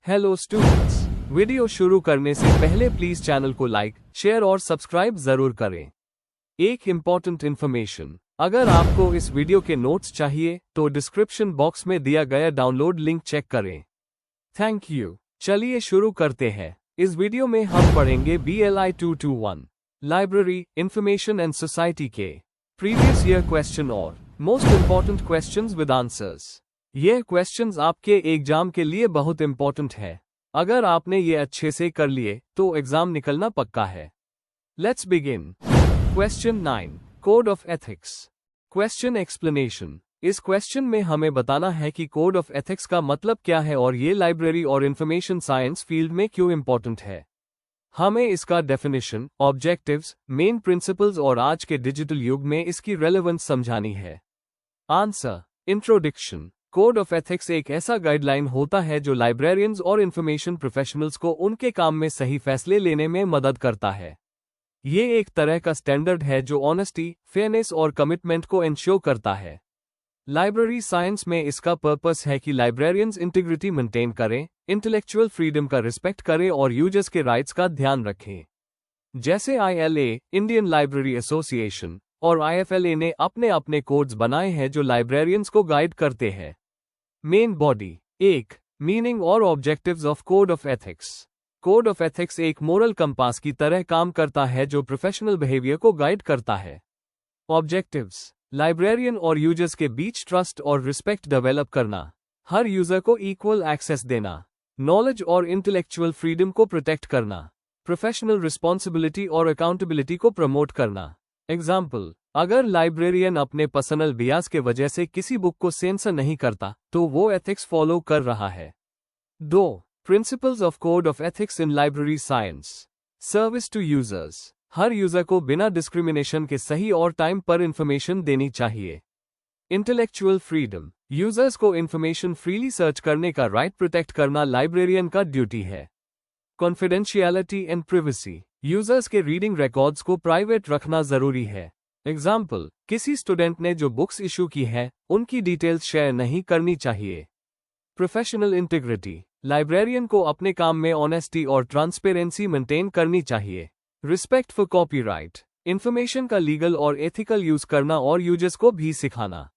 Hello students, video शुरू करने से पहले प्लीज चैनल को लाइक, शेयर और सब्सक्राइब जरूर करें। एक इम्पॉर्टेंट इन्फॉर्मेशन, अगर आपको इस वीडियो के नोट्स चाहिए तो डिस्क्रिप्शन बॉक्स में दिया गया डाउनलोड लिंक चेक करें। Thank you. चलिए शुरू करते हैं। इस वीडियो में हम पढ़ेंगे BLI 221 library, information and society के प्रीवियस ईयर क्वेश्चन और most important questions with answers. ये क्वेश्चंस आपके एग्जाम के लिए बहुत इंपॉर्टेंट है। अगर आपने ये अच्छे से कर लिए तो एग्जाम निकलना पक्का है। Let's begin. Question 9, code of ethics. Question explanation. इस क्वेश्चन में हमें बताना है कि कोड ऑफ एथिक्स का मतलब क्या है और ये लाइब्रेरी और इंफॉर्मेशन साइंस फील्ड में क्यों इंपॉर्टेंट है। हमें इसका डेफिनेशन, ऑब्जेक्टिव्स, मेन प्रिंसिपल्स और आज के डिजिटल युग में इसकी रेलेवेंस समझानी है। Answer. Introduction. Code of ethics एक ऐसा गाइडलाइन होता है जो लाइब्रेरियंस और इंफॉर्मेशन प्रोफेशनल्स को उनके काम में सही फैसले लेने में मदद करता है। ये एक तरह का स्टैंडर्ड है जो ऑनेस्टी, फेयरनेस और कमिटमेंट को इंश्योर करता है। लाइब्रेरी साइंस में इसका पर्पस है कि लाइब्रेरियंस इंटीग्रिटी मेंटेन करें, इंटेलेक्चुअल फ्रीडम का रिस्पेक्ट करें और यूजर्स के राइट्स का ध्यान रखें। जैसे ILA, इंडियन लाइब्रेरी एसोसिएशन, और IFLA ने अपने अपने कोड्स बनाए हैं जो लाइब्रेरियंस को गाइड करते हैं। Main body. 1. मीनिंग और objectives of code of ethics. Code of ethics एक मोरल कंपास की तरह काम करता है जो प्रोफेशनल बिहेवियर को गाइड करता है। ऑब्जेक्टिव्स। लाइब्रेरियन और यूजर्स के बीच ट्रस्ट और रिस्पेक्ट डेवलप करना, हर यूजर को इक्वल एक्सेस देना, नॉलेज और इंटेलेक्चुअल फ्रीडम को प्रोटेक्ट करना, प्रोफेशनल रिस्पॉन्सिबिलिटी और अकाउंटेबिलिटी को प्रमोट करना। एग्जाम्पल, अगर लाइब्रेरियन अपने पर्सनल बियास के वजह से किसी बुक को सेंसर नहीं करता तो वो एथिक्स फॉलो कर रहा है। 2. Principles of code of ethics in library science. Service to users. हर यूजर को बिना डिस्क्रिमिनेशन के सही और टाइम पर इंफॉर्मेशन देनी चाहिए। Intellectual freedom. यूजर्स को इंफॉर्मेशन फ्रीली सर्च करने का राइट प्रोटेक्ट करना लाइब्रेरियन का ड्यूटी है। Confidentiality and privacy. यूजर्स के रीडिंग रिकॉर्ड्स को प्राइवेट रखना जरूरी है। एग्जाम्पल, किसी स्टूडेंट ने जो बुक्स इशू की है उनकी डिटेल्स शेयर नहीं करनी चाहिए। Professional integrity. लाइब्रेरियन को अपने काम में ऑनेस्टी और ट्रांसपेरेंसी मेंटेन करनी चाहिए। Respect for copyright. इंफॉर्मेशन का लीगल और एथिकल यूज करना और यूजर्स को भी सिखाना।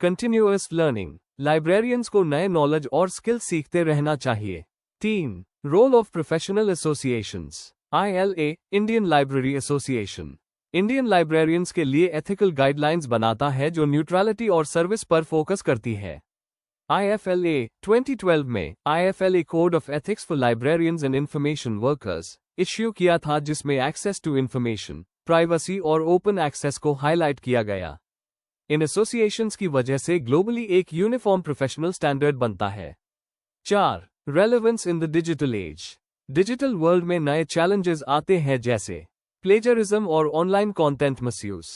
Continuous learning. लाइब्रेरियंस को नए नॉलेज और स्किल सीखते रहना चाहिए। 3. Role of professional associations. ILA, Indian library association, Indian librarians के लिए एथिकल गाइडलाइंस बनाता है जो न्यूट्रलिटी और सर्विस पर फोकस करती है। IFLA 2012 में IFLA code of ethics for librarians and information workers issue किया था जिसमें एक्सेस टू इंफॉर्मेशन, प्राइवेसी और ओपन एक्सेस को हाईलाइट किया गया। इन एसोसिएशंस की वजह से ग्लोबली एक यूनिफॉर्म प्रोफेशनल स्टैंडर्ड बनता है। 4. Relevance in the digital age. Digital world में नए चैलेंजेस आते हैं जैसे प्लेजरिज्म और online content misuse,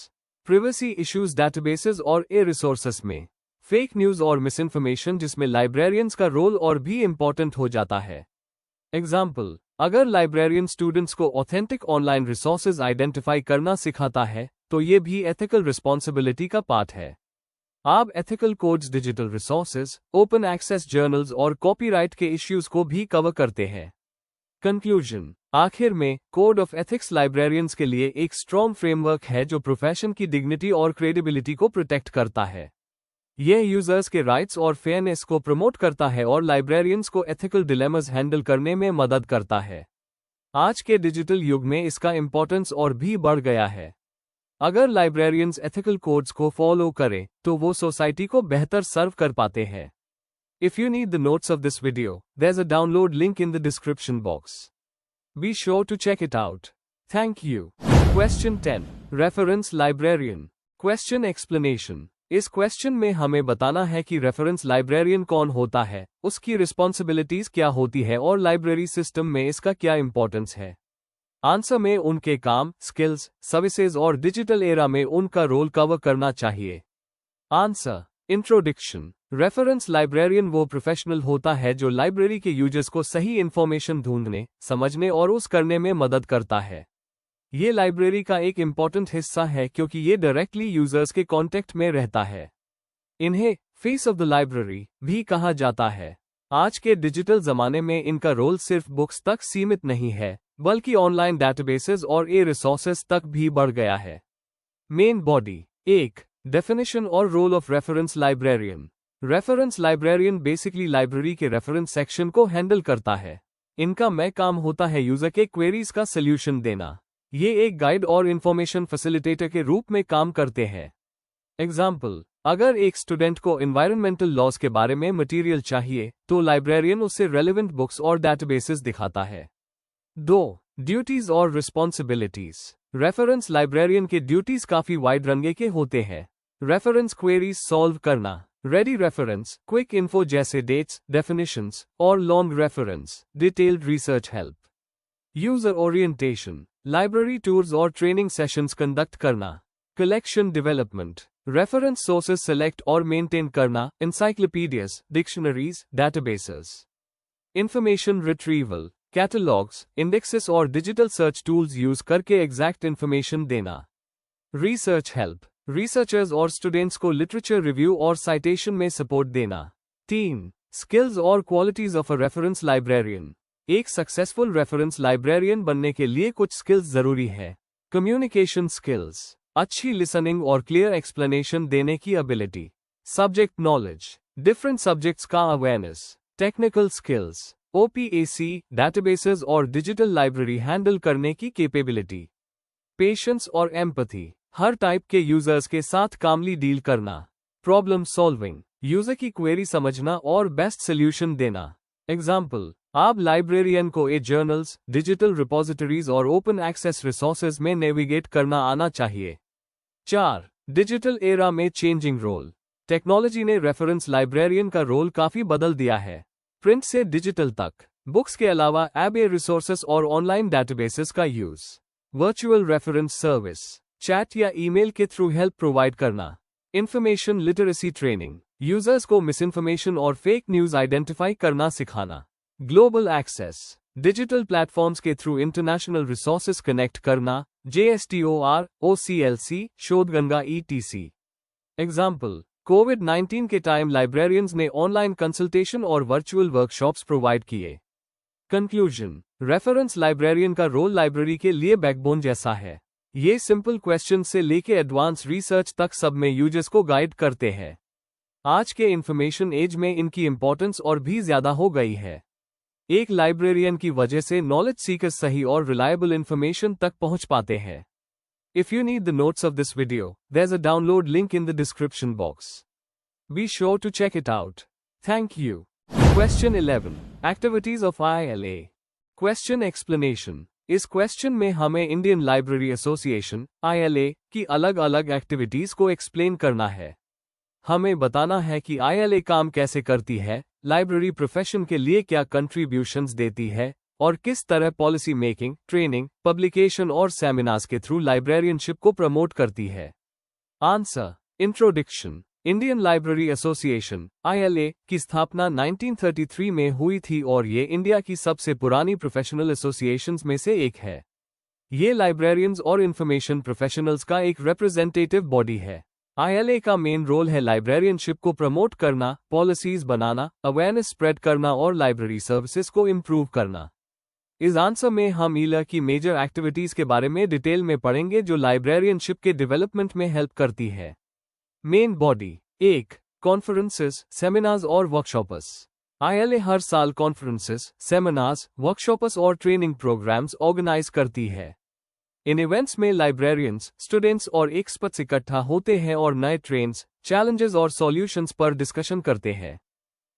privacy issues databases और रिसोर्सेस में, फेक न्यूज और मिसइंफॉर्मेशन जिसमें लाइब्रेरियंस का रोल और भी इंपॉर्टेंट हो जाता है। एग्जाम्पल, अगर लाइब्रेरियन स्टूडेंट्स को ऑथेंटिक ऑनलाइन रिसोर्सेज आइडेंटिफाई करना सिखाता है तो ये भी एथिकल रिस्पॉन्सिबिलिटी का पार्ट है। आप ethical codes digital resources, open access journals और कॉपीराइट के इश्यूज को भी कवर करते हैं। कंक्लूजन। आखिर में, कोड ऑफ एथिक्स लाइब्रेरियंस के लिए एक स्ट्रॉन्ग फ्रेमवर्क है जो प्रोफेशन की डिग्निटी और क्रेडिबिलिटी को प्रोटेक्ट करता है। यह यूजर्स के राइट्स और फेयरनेस को प्रमोट करता है और लाइब्रेरियंस को एथिकल डिलेमास हैंडल करने में मदद करता है। आज के डिजिटल युग में इसका इंपॉर्टेंस और भी बढ़ गया है। अगर लाइब्रेरियंस एथिकल कोड्स को फॉलो करें तो वो सोसाइटी को बेहतर सर्व कर पाते हैं। If you need the notes of this video, there's a download link in the description box. Be sure to check it out. Thank you. Question 10. Reference librarian. Question explanation. इस question में हमें बताना है कि रेफरेंस लाइब्रेरियन कौन होता है, उसकी रिस्पॉन्सिबिलिटीज क्या होती है और लाइब्रेरी सिस्टम में इसका क्या इंपॉर्टेंस है। आंसर में उनके काम, स्किल्स, सर्विसेज और डिजिटल एरा में उनका रोल कवर करना चाहिए। आंसर। इंट्रोडक्शन। रेफरेंस लाइब्रेरियन वो प्रोफेशनल होता है जो लाइब्रेरी के यूजर्स को सही इंफॉर्मेशन ढूंढने, समझने और उस करने में मदद करता है। ये लाइब्रेरी का एक इम्पॉर्टेंट हिस्सा है क्योंकि ये डायरेक्टली यूजर्स के कांटेक्ट में रहता है। इन्हें फेस ऑफ द लाइब्रेरी भी कहा जाता है। आज के डिजिटल जमाने में इनका रोल सिर्फ बुक्स तक सीमित नहीं है, बल्कि ऑनलाइन डेटाबेसेस और रिसोर्सेज तक भी बढ़ गया है। Main body. 1. डेफिनेशन और role of reference librarian. Reference librarian basically library के रेफरेंस सेक्शन को हैंडल करता है। इनका मैं काम होता है यूजर के क्वेरीज का सल्यूशन देना। ये एक गाइड और इंफॉर्मेशन फैसिलिटेटर के रूप में काम करते हैं। एग्जाम्पल, अगर एक स्टूडेंट को एनवायरमेंटल लॉज के बारे में मटेरियल चाहिए तो लाइब्रेरियन उससे रेलेवेंट बुक्स और डेटाबेसेस दिखाता है। 2. ड्यूटीज और रिस्पॉन्सिबिलिटीज। रेफरेंस लाइब्रेरियन के ड्यूटीज काफी वाइड रंगे के होते हैं। रेफरेंस क्वेरीज सॉल्व करना, रेडी रेफरेंस, क्विक इन्फो जैसे डेट्स, डेफिनेशंस और long reference, detailed research help. User orientation, library tours और ट्रेनिंग सेशंस कंडक्ट करना। Collection development, reference sources select और मेंटेन करना, encyclopaedias, dictionaries, databases. Information retrieval, catalogues, indexes और digital search tools use करके exact information देना। Research help, researchers और students को literature review और साइटेशन में सपोर्ट देना। 3. स्किल्स और qualities of a reference librarian. एक सक्सेसफुल रेफरेंस लाइब्रेरियन बनने के लिए कुछ स्किल्स जरूरी है। कम्युनिकेशन स्किल्स, अच्छी लिसनिंग और क्लियर एक्सप्लेनेशन देने की ability. Subject knowledge, different subjects का अवेयरनेस। टेक्निकल स्किल्स, ओपीएसी, डेटाबेसेस और डिजिटल लाइब्रेरी हैंडल करने की कैपेबिलिटी। पेशेंस और एम्पैथी, हर टाइप के यूजर्स के साथ कामली डील करना। प्रॉब्लम सॉल्विंग, यूजर की क्वेरी समझना और बेस्ट सोल्यूशन देना। एग्जाम्पल, आप लाइब्रेरियन को जर्नल्स, डिजिटल रिपोजिटरीज और ओपन एक्सेस रिसोर्सेज में नेविगेट करना आना चाहिए। 4. डिजिटल एरा में चेंजिंग रोल। टेक्नोलॉजी ने रेफरेंस लाइब्रेरियन का रोल काफी बदल दिया है। प्रिंट से डिजिटल तक, बुक्स के अलावा ऐप रिसोर्सेज और ऑनलाइन डेटाबेसेस का use. Virtual reference service, chat या ईमेल के थ्रू हेल्प प्रोवाइड करना। इंफॉर्मेशन लिटरेसी ट्रेनिंग, यूजर्स को मिसइंफॉर्मेशन और फेक न्यूज आइडेंटिफाई करना सिखाना। ग्लोबल एक्सेस, डिजिटल प्लेटफॉर्म्स के थ्रू इंटरनेशनल रिसोर्सेज कनेक्ट करना। JSTOR, OCLC, Shodhganga ETC। Example, कोविड-19 के टाइम लाइब्रेरियंस ने ऑनलाइन कंसल्टेशन और वर्चुअल वर्कशॉप्स प्रोवाइड किए। कंक्लूजन, रेफरेंस लाइब्रेरियन का रोल लाइब्रेरी के लिए बैकबोन जैसा है। ये सिंपल क्वेश्चन से लेके एडवांस रिसर्च तक सब में यूजर्स को गाइड करते हैं। आज के इंफॉर्मेशन एज में इनकी इंपॉर्टेंस और भी ज्यादा हो गई है। एक लाइब्रेरियन की वजह से नॉलेज सीकर्स सही और रिलायबल इंफॉर्मेशन तक पहुंच पाते हैं। If you need the notes of this video, there's a download link in the description box. Be sure to check it out. Thank you. Question 11. Activities of ILA. Question explanation. इस question में हमें Indian library association ILA की अलग अलग activities को explain करना है। हमें बताना है कि ILA काम कैसे करती है, लाइब्रेरी प्रोफेशन के लिए क्या कंट्रीब्यूशंस देती है और किस तरह पॉलिसी मेकिंग, ट्रेनिंग, पब्लिकेशन और सेमिनार्स के थ्रू लाइब्रेरियनशिप को प्रमोट करती है। Answer. Introduction. Indian library association ILA की स्थापना 1933 में हुई थी और ये इंडिया की सबसे पुरानी प्रोफेशनल एसोसिएशंस में से एक है। ये लाइब्रेरियंस और इंफॉर्मेशन प्रोफेशनल्स का एक रिप्रेजेंटेटिव बॉडी है। ILA का मेन रोल है लाइब्रेरियनशिप को प्रमोट करना, पॉलिसीज बनाना, अवेयरनेस स्प्रेड करना और लाइब्रेरी सर्विसेज को इम्प्रूव करना। इस आंसर में हम ILA की मेजर एक्टिविटीज के बारे में डिटेल में पढ़ेंगे जो लाइब्रेरियनशिप के डेवलपमेंट में हेल्प करती है। Main body. 1. कॉन्फ्रेंसेस, सेमिनार्स और वर्कशॉप्स। ILA हर साल कॉन्फ्रेंसेस, सेमिनार्स, वर्कशॉप्स और ट्रेनिंग प्रोग्राम्स ऑर्गेनाइज करती है। इन इवेंट्स में लाइब्रेरियंस, स्टूडेंट्स और एक्सपर्ट्स इकट्ठा होते हैं और नए ट्रेंड्स, चैलेंजेस और सॉल्यूशंस पर डिस्कशन करते हैं।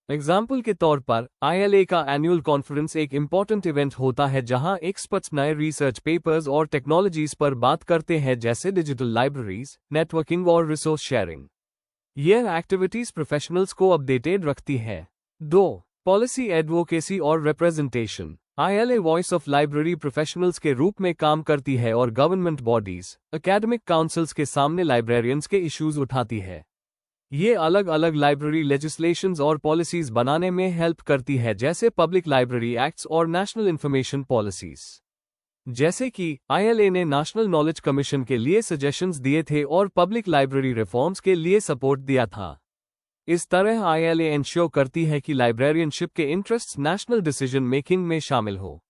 एग्जाम्पल के तौर पर ILA का एनुअल कॉन्फ्रेंस एक इम्पॉर्टेंट इवेंट होता है जहां एक्सपर्ट्स नए रिसर्च पेपर्स और टेक्नोलॉजीज पर बात करते हैं जैसे डिजिटल लाइब्रेरीज, नेटवर्किंग और रिसोर्स शेयरिंग। यह एक्टिविटीज प्रोफेशनल्स को अपडेटेड रखती है। 2. पॉलिसी एडवोकेसी और representation. ILA voice of library professionals के रूप में काम करती है और गवर्नमेंट बॉडीज, एकेडमिक काउंसिल्स के सामने लाइब्रेरियंस के इश्यूज उठाती है। ये अलग अलग लाइब्रेरी लेजिस्लेशंस और पॉलिसीज बनाने में हेल्प करती है जैसे पब्लिक लाइब्रेरी एक्ट्स और नेशनल इंफॉर्मेशन पॉलिसीज। जैसे कि ILA ने नेशनल नॉलेज कमीशन के लिए सजेशंस दिए थे और पब्लिक लाइब्रेरी रिफॉर्म्स के लिए सपोर्ट दिया था। इस तरह ILA इंश्योर करती है कि लाइब्रेरियनशिप के इंटरेस्ट्स नेशनल डिसीजन मेकिंग में शामिल हो।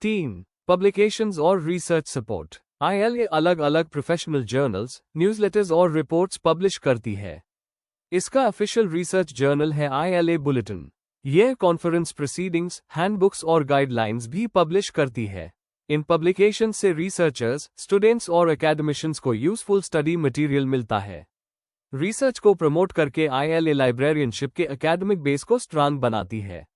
3. पब्लिकेशंस और रिसर्च सपोर्ट। ILA अलग अलग प्रोफेशनल जर्नल्स, न्यूज़लेटर्स और रिपोर्ट्स पब्लिश करती है। इसका ऑफिशियल रिसर्च जर्नल है ILA बुलेटिन। यह कॉन्फ्रेंस प्रोसीडिंग्स, हैंडबुक्स और गाइडलाइंस भी पब्लिश करती है। इन पब्लिकेशन से रिसर्चर्स, स्टूडेंट्स और एकेडमिशियंस को यूजफुल स्टडी मटेरियल मिलता है। रिसर्च को प्रमोट करके ILA लाइब्रेरियनशिप के एकेडमिक बेस को स्ट्रांग बनाती है।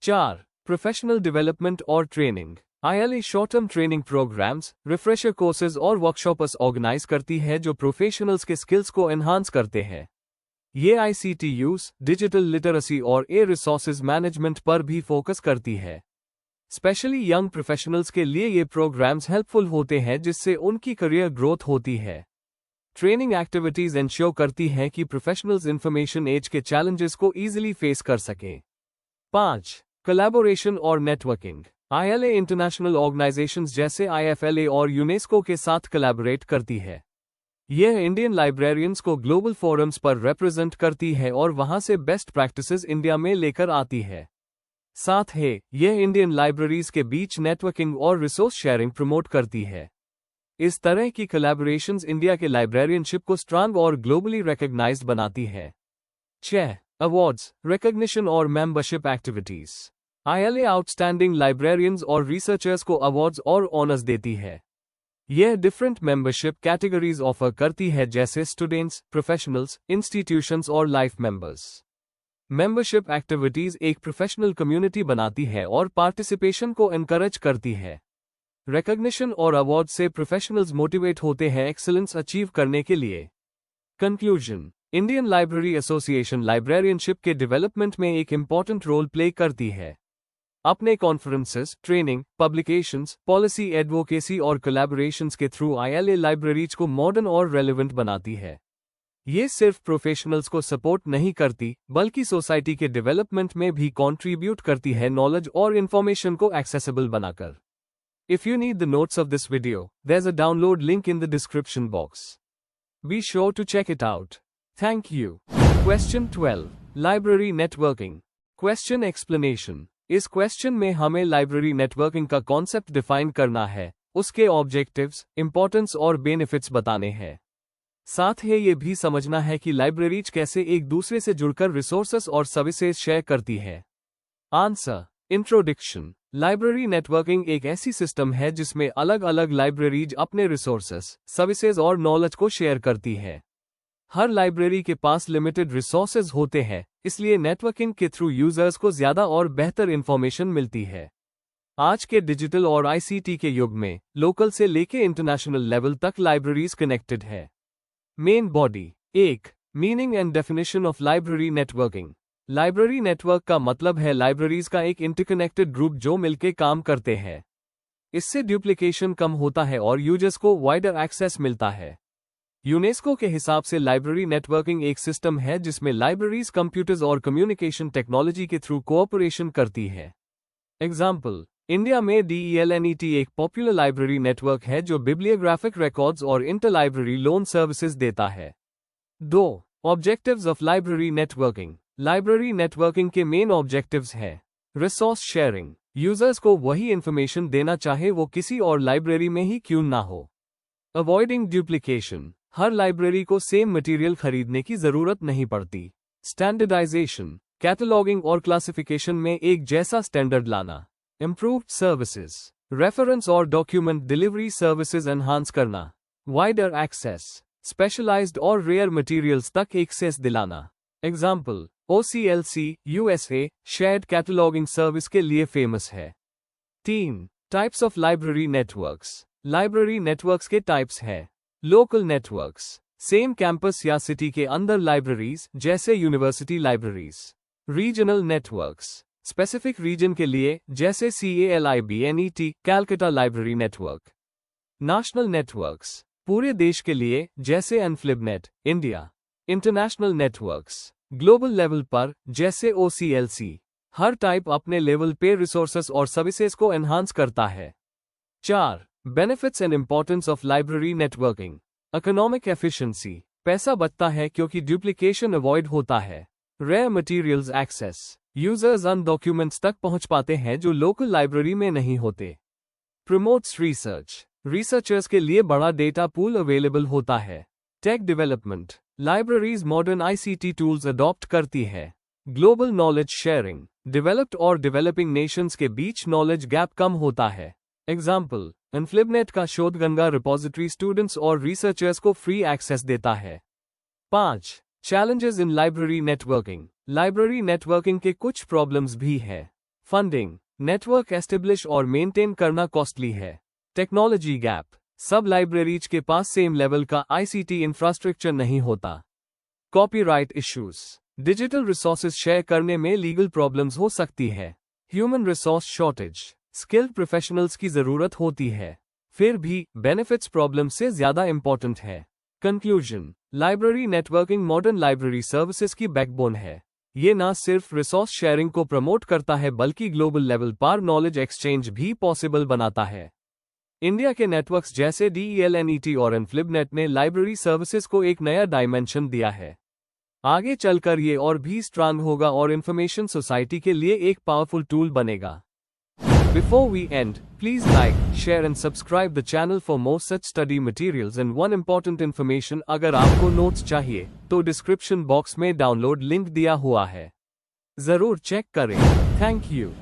4. प्रोफेशनल डेवलपमेंट और training. ILA short term training programmes, refresher courses और वर्कशॉप्स ऑर्गेनाइज करती है जो प्रोफेशनल्स के स्किल्स को एनहांस करते हैं। ये ICT यूज, डिजिटल लिटरेसी और रिसोर्सेज मैनेजमेंट पर भी फोकस करती है। स्पेशली यंग प्रोफेशनल्स के लिए ये प्रोग्राम्स हेल्पफुल होते हैं जिससे उनकी करियर ग्रोथ होती है। ट्रेनिंग एक्टिविटीज इंश्योर करती हैं कि प्रोफेशनल्स इंफॉर्मेशन एज के चैलेंजेस को इजीली फेस कर सकें। 5. कोलैबोरेशन और नेटवर्किंग। ILA इंटरनेशनल ऑर्गेनाइजेशंस जैसे IFLA और यूनेस्को के साथ कोलैबोरेट करती है। यह इंडियन लाइब्रेरियंस को ग्लोबल फोरम्स पर रिप्रेजेंट करती है और वहां से बेस्ट प्रैक्टिसेस इंडिया में लेकर आती है। साथ ही यह इंडियन लाइब्रेरीज के बीच नेटवर्किंग और रिसोर्स शेयरिंग प्रमोट करती है। इस तरह की कोलैबोरेशंस इंडिया के लाइब्रेरियनशिप को स्ट्रांग और ग्लोबली रिकॉग्नाइज्ड बनाती है। 6. अवार्ड्स, रिकॉग्निशन और membership activities. ILA outstanding librarians और रिसर्चर्स को अवार्ड्स और ऑनर्स देती है। यह डिफरेंट मेंबरशिप कैटेगरीज ऑफर करती है जैसे स्टूडेंट्स, प्रोफेशनल्स, इंस्टीट्यूशंस और लाइफ मेंबर्स। मेंबरशिप एक्टिविटीज एक प्रोफेशनल कम्युनिटी बनाती है और पार्टिसिपेशन को एनकरेज करती है। रिकॉग्निशन और अवार्ड से प्रोफेशनल्स मोटिवेट होते हैं एक्सीलेंस अचीव करने के लिए। Conclusion. Indian library association librarianship के डेवलपमेंट में एक इंपॉर्टेंट रोल प्ले करती है। अपने conferences, training, publications, policy advocacy और कोलैबोरेशंस के थ्रू ILA लाइब्रेरीज को मॉडर्न और रेलेवेंट बनाती है। ये सिर्फ प्रोफेशनल्स को सपोर्ट नहीं करती बल्कि सोसाइटी के डेवलपमेंट में भी कंट्रीब्यूट करती है नॉलेज और इंफॉर्मेशन को एक्सेसिबल बनाकर। If you need the notes of this video, there's a download link in the description box. Be sure to check it out. Thank you. Question 12. Library networking. Question explanation. इस question में हमें library networking का concept define करना है, उसके objectives, importance और benefits बताने हैं। साथ ही ये भी समझना है कि लाइब्रेरीज कैसे एक दूसरे से जुड़कर रिसोर्सेस और सर्विसेज शेयर करती है। आंसर। इंट्रोडक्शन। लाइब्रेरी नेटवर्किंग एक ऐसी सिस्टम है जिसमें अलग अलग लाइब्रेरीज अपने रिसोर्सेस, सर्विसेज और नॉलेज को शेयर करती है। हर लाइब्रेरी के पास लिमिटेड रिसोर्सेज होते हैं, इसलिए नेटवर्किंग के थ्रू यूजर्स को ज्यादा और बेहतर इंफॉर्मेशन मिलती है। आज के डिजिटल और ICT के युग में लोकल से लेके इंटरनेशनल लेवल तक लाइब्रेरीज कनेक्टेड है। Main body. 1. Meaning and definition of library networking. Library network का मतलब है लाइब्रेरीज का एक इंटरकनेक्टेड ग्रुप जो मिलकर काम करते हैं। इससे डुप्लीकेशन कम होता है और यूजर्स को वाइडर एक्सेस मिलता है। यूनेस्को के हिसाब से लाइब्रेरी नेटवर्किंग एक सिस्टम है जिसमें लाइब्रेरीज कंप्यूटर्स और कम्युनिकेशन टेक्नोलॉजी के थ्रू कोऑपरेशन करती है। एग्जाम्पल। इंडिया में DELNET एक पॉपुलर लाइब्रेरी नेटवर्क है जो बिब्लियोग्राफिक रिकॉर्ड्स और इंटर लाइब्रेरी लोन सर्विसेज देता है। 2. Objectives of library networking. Library networking के मेन ऑब्जेक्टिव्स हैं। Resource sharing. यूजर्स को वही इंफॉर्मेशन देना चाहे वो किसी और लाइब्रेरी में ही क्यों ना हो। Avoiding duplication. हर लाइब्रेरी को सेम मटेरियल खरीदने की जरूरत नहीं पड़ती। स्टैंडर्डाइजेशन। कैटलॉगिंग और क्लासिफिकेशन में एक जैसा स्टैंडर्ड लाना। Improved services. रेफरेंस और डॉक्यूमेंट डिलीवरी सर्विसेज एनहांस करना। Wider access. स्पेशलाइज्ड और रेयर मटेरियल्स तक एक्सेस दिलाना। Example. OCLC USA shared cataloguing service के लिए फेमस है। 3. Types of library networks. Library networks के टाइप्स हैं। Local networks. सेम कैंपस या सिटी के अंदर लाइब्रेरीज जैसे university libraries. Regional networks. Specific region के लिए जैसे CALIBNET Calcutta library network. National networks. पूरे देश के लिए जैसे INFLIBNET India. International networks. Global level पर जैसे OCLC। हर टाइप अपने लेवल पे रिसोर्सेस और सर्विसेज को एनहांस करता है। 4. Benefits and importance of library networking. Economic efficiency. पैसा बचता है क्योंकि डुप्लीकेशन अवॉइड होता है। रेयर मटेरियल्स एक्सेस, यूजर्स उन डॉक्यूमेंट्स तक पहुंच पाते हैं जो लोकल लाइब्रेरी में नहीं होते। प्रमोट्स रिसर्च, रिसर्चर्स के लिए बड़ा डेटा पूल अवेलेबल होता है। Tech development, libraries modern ICT tools adopt करती है। ग्लोबल नॉलेज शेयरिंग, डेवलप्ड और डेवलपिंग नेशंस के बीच नॉलेज गैप कम होता है। एग्जाम्पल, इन्फ्लिबनेट का शोधगंगा रिपोजिटरी स्टूडेंट्स और रिसर्चर्स को फ्री एक्सेस देता है। 5. Challenges in library networking, library networking के कुछ प्रॉब्लम्स भी है। फंडिंग, नेटवर्क एस्टेब्लिश और मेंटेन करना कॉस्टली है। टेक्नोलॉजी गैप, सब लाइब्रेरीज के पास सेम लेवल का आईसीटी इंफ्रास्ट्रक्चर नहीं होता। Copyright issues, digital resources share करने में लीगल प्रॉब्लम्स हो सकती है। Human resource shortage, skilled professionals की जरूरत होती है। फिर भी बेनिफिट्स प्रॉब्लम से ज्यादा इंपॉर्टेंट है। Conclusion, library networking modern library services की बैकबोन है। ये न सिर्फ रिसोर्स शेयरिंग को प्रमोट करता है बल्कि ग्लोबल लेवल पर नॉलेज एक्सचेंज भी पॉसिबल बनाता है। इंडिया के नेटवर्क्स जैसे DELNET और इन्फ्लिबनेट ने लाइब्रेरी सर्विसेज को एक नया डायमेंशन दिया है। आगे चलकर ये और भी स्ट्रांग होगा और इंफॉर्मेशन सोसाइटी के लिए एक पावरफुल टूल बनेगा। Before we end, please like, share and subscribe the channel for more such study materials and one important information अगर आपको नोट्स चाहिए तो डिस्क्रिप्शन बॉक्स में डाउनलोड लिंक दिया हुआ है, जरूर चेक करें। Thank you.